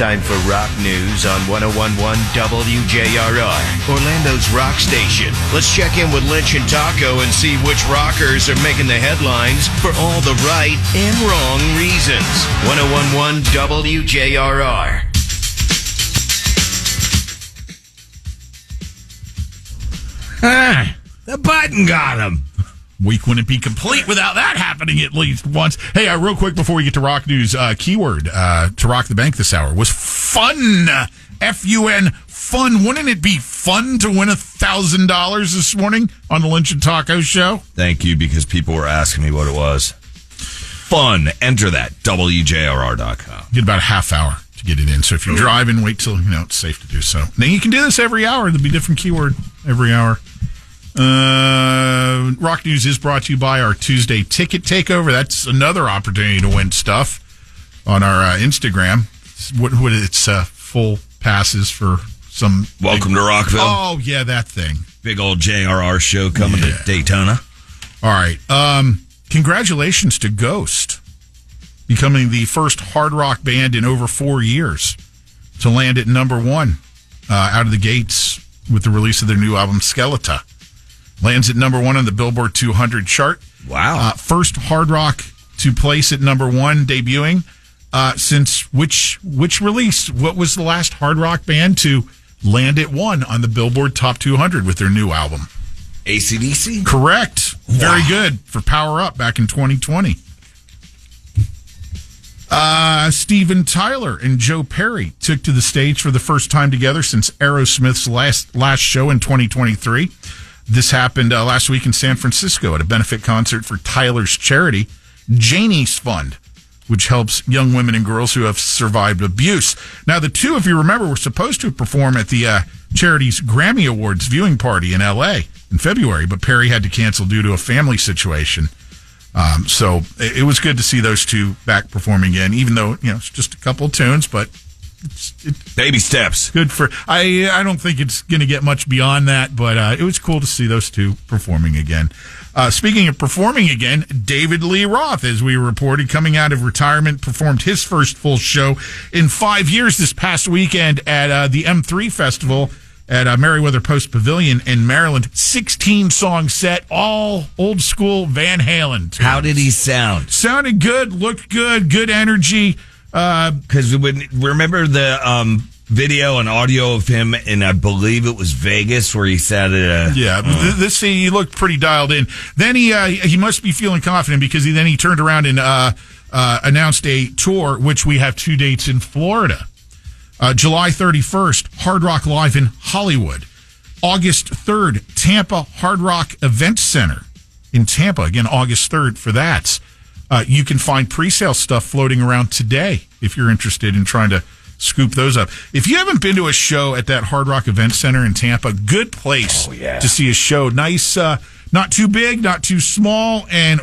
time for rock news on 101.1 WJRR, Orlando's rock station. Let's check in with Lynch and Taco and see which rockers are making the headlines for all the right and wrong reasons. 101.1 WJRR. The button got him. Week wouldn't be complete without that happening at least once. Hey, real quick before we get to rock news, keyword to rock the bank this hour was fun. F-U-N, fun. Wouldn't it be fun to win $1,000 this morning on the Lynch and Taco show? Thank you, because people were asking me what it was. Fun. Enter that. WJRR.com. Get about a half hour to get it in. So if you're driving, wait till it's safe to do so. Now you can do this every hour. There'll be a different keyword every hour. Rock News is brought to you by our Tuesday Ticket Takeover. That's another opportunity to win stuff on our Instagram. It's full passes for some... Welcome to Rockville. Oh, yeah, that thing. Big old JRR show coming to Daytona. All right. Congratulations to Ghost, becoming the first hard rock band in over 4 years to land at number one out of the gates with the release of their new album, Skeleton. Lands at number one on the Billboard 200 chart. Wow. First hard rock to place at number one, debuting since which release? What was the last hard rock band to land at one on the Billboard Top 200 with their new album? AC/DC? Correct. Wow. Very good for Power Up back in 2020. Steven Tyler and Joe Perry took to the stage for the first time together since Aerosmith's last show in 2023. This happened last week in San Francisco at a benefit concert for Tyler's charity, Janie's Fund, which helps young women and girls who have survived abuse. Now, the two, if you remember, were supposed to perform at the charity's Grammy Awards viewing party in L.A. in February, but Perry had to cancel due to a family situation. So it was good to see those two back performing again, even though, it's just a couple of tunes, but it's baby steps. Good for, I don't think it's going to get much beyond that, but it was cool to see those two performing again. Speaking of performing again, David Lee Roth, as we reported, coming out of retirement, performed his first full show in 5 years this past weekend at the M3 Festival at Meriwether Post Pavilion in Maryland. 16-song set, all old school Van Halen tunes. How did he sound? Sounded good, looked good energy. Because remember the video and audio of him, and I believe it was Vegas where he sat at he looked pretty dialed in. Then he must be feeling confident because he turned around and announced a tour, which we have 2 dates in Florida. July 31st, Hard Rock Live in Hollywood. August 3rd, Tampa Hard Rock Event Center in Tampa. Again, August 3rd for that. You can find pre-sale stuff floating around today if you're interested in trying to scoop those up. If you haven't been to a show at that Hard Rock Event Center in Tampa, good place to see a show. Nice, not too big, not too small, and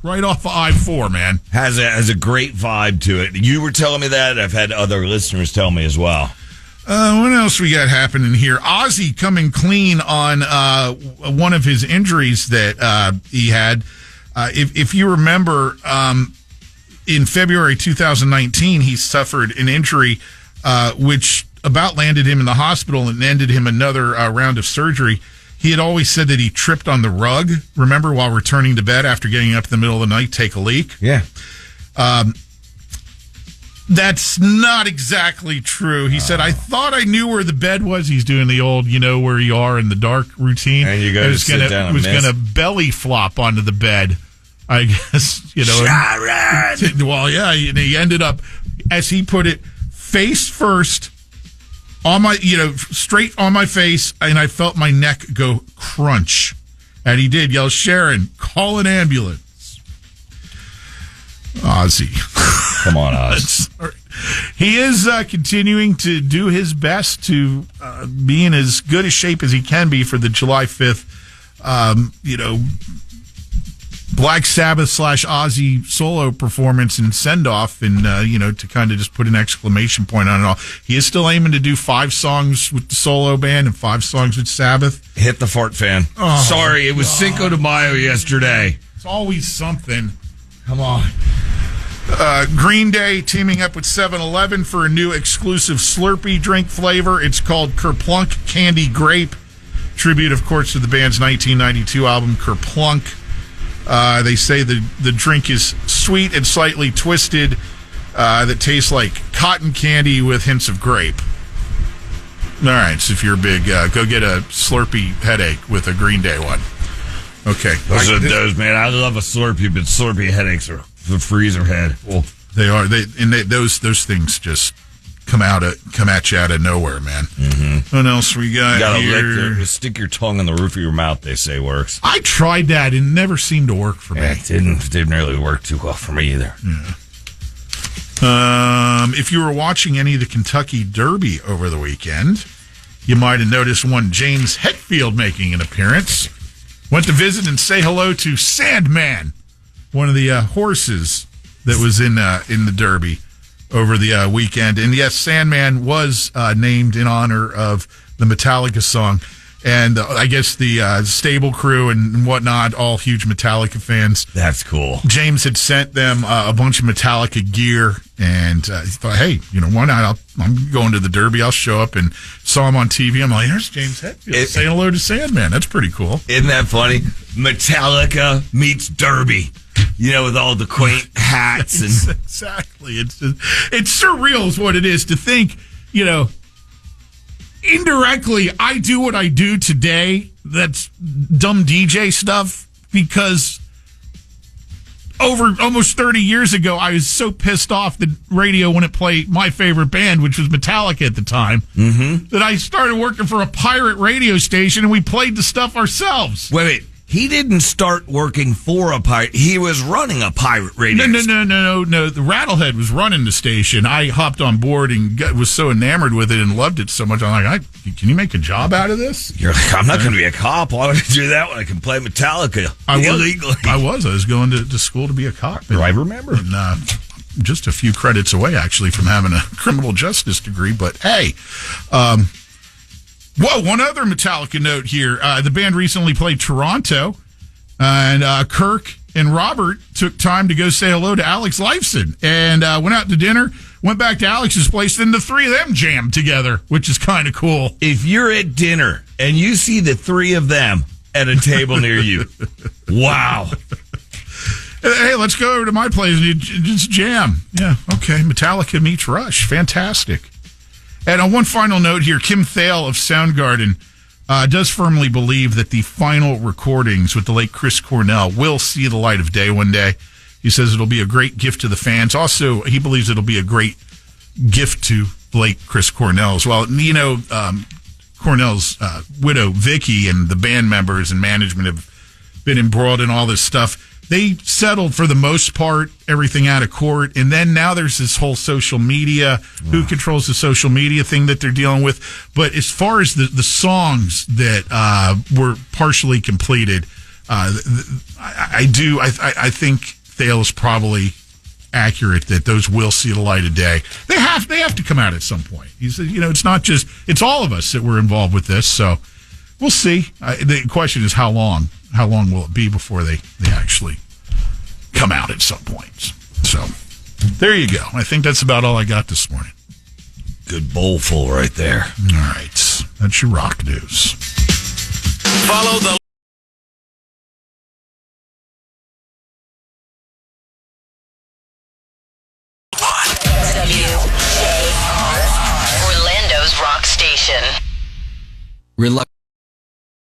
right off of I-4, man. Has a great vibe to it. You were telling me that. I've had other listeners tell me as well. What else we got happening here? Ozzy coming clean on one of his injuries that he had. If you remember, in February 2019, he suffered an injury which about landed him in the hospital and ended him another round of surgery. He had always said that he tripped on the rug, remember, while returning to bed after getting up in the middle of the night, take a leak. Yeah. That's not exactly true. He said, I thought I knew where the bed was. He's doing the old, where you are in the dark routine. And you go sit down and was going to belly flop onto the bed, I guess, Sharon! Well, yeah, he ended up, as he put it, face first, on my, straight on my face, and I felt my neck go crunch. And he did yell, Sharon, call an ambulance. Ozzy. Come on, Oz. He is continuing to do his best to be in as good a shape as he can be for the July 5th, Black Sabbath / Ozzy solo performance and send-off, and, to kind of just put an exclamation point on it all. He is still aiming to do 5 songs with the solo band and 5 songs with Sabbath. Hit the fart fan. Oh, sorry, it was Cinco de Mayo yesterday. It's always something. Come on. Green Day teaming up with 7-Eleven for a new exclusive Slurpee drink flavor. It's called Kerplunk Candy Grape. Tribute, of course, to the band's 1992 album, Kerplunk. They say the drink is sweet and slightly twisted, that tastes like cotton candy with hints of grape. All right, so if you're big, go get a Slurpee headache with a Green Day one. Okay. Those are those, man. I love a Slurpee, but Slurpee headaches are the freezer head. Well, they are. Those things just come at you out of nowhere, man. Mm-hmm. What else we got you gotta here? Stick your tongue on the roof of your mouth, they say works. I tried that and it never seemed to work for me. It didn't really work too well for me either. Yeah. If you were watching any of the Kentucky Derby over the weekend, you might have noticed one James Hetfield making an appearance. Went to visit and say hello to Sandman, one of the horses that was in the Derby over the weekend. And yes, Sandman was named in honor of the Metallica song. And I guess the stable crew and whatnot, all huge Metallica fans. That's cool. James had sent them a bunch of Metallica gear, and he thought, hey, why not? I'm going to the Derby. I'll show up, and saw him on TV. I'm like, there's James Hetfield saying hello to Sandman. That's pretty cool. Isn't that funny? Metallica meets Derby. With all the quaint hats and exactly. It's surreal is what it is to think, indirectly, I do what I do today. That's dumb DJ stuff because over almost 30 years ago, I was so pissed off that radio wouldn't play my favorite band, which was Metallica at the time, that I started working for a pirate radio station and we played the stuff ourselves. Wait. He didn't start working for a pirate. He was running a pirate radio station. No. The Rattlehead was running the station. I hopped on board and was so enamored with it and loved it so much. I'm like, can you make a job out of this? You're like, I'm not going to be a cop. Why would I do that when I can play Metallica illegally? I was going to school to be a cop. Do I remember? And, just a few credits away, actually, from having a criminal justice degree. But, hey, one other Metallica note here. The band recently played Toronto, and Kirk and Robert took time to go say hello to Alex Lifeson and went out to dinner, went back to Alex's place, then the three of them jammed together, which is kind of cool. If you're at dinner and you see the three of them at a table near you, wow. Hey, let's go over to my place and just jam. Yeah, okay. Metallica meets Rush. Fantastic. And on one final note here, Kim Thale of Soundgarden does firmly believe that the final recordings with the late Chris Cornell will see the light of day one day. He says it'll be a great gift to the fans. Also, he believes it'll be a great gift to the late Chris Cornell as well. Cornell's widow, Vicky, and the band members and management have been embroiled in all this stuff. They settled, for the most part, everything out of court. And then now there's this whole social media, who controls the social media thing that they're dealing with. But as far as the songs that were partially completed, I think Thale is probably accurate that those will see the light of day. They have to come out at some point. He said, it's not just, it's all of us that were involved with this. So we'll see. The question is how long. How long will it be before they actually come out at some point? So there you go. I think that's about all I got this morning. Good bowl full right there. All right. That's your rock news. Follow the WJR, Orlando's rock station.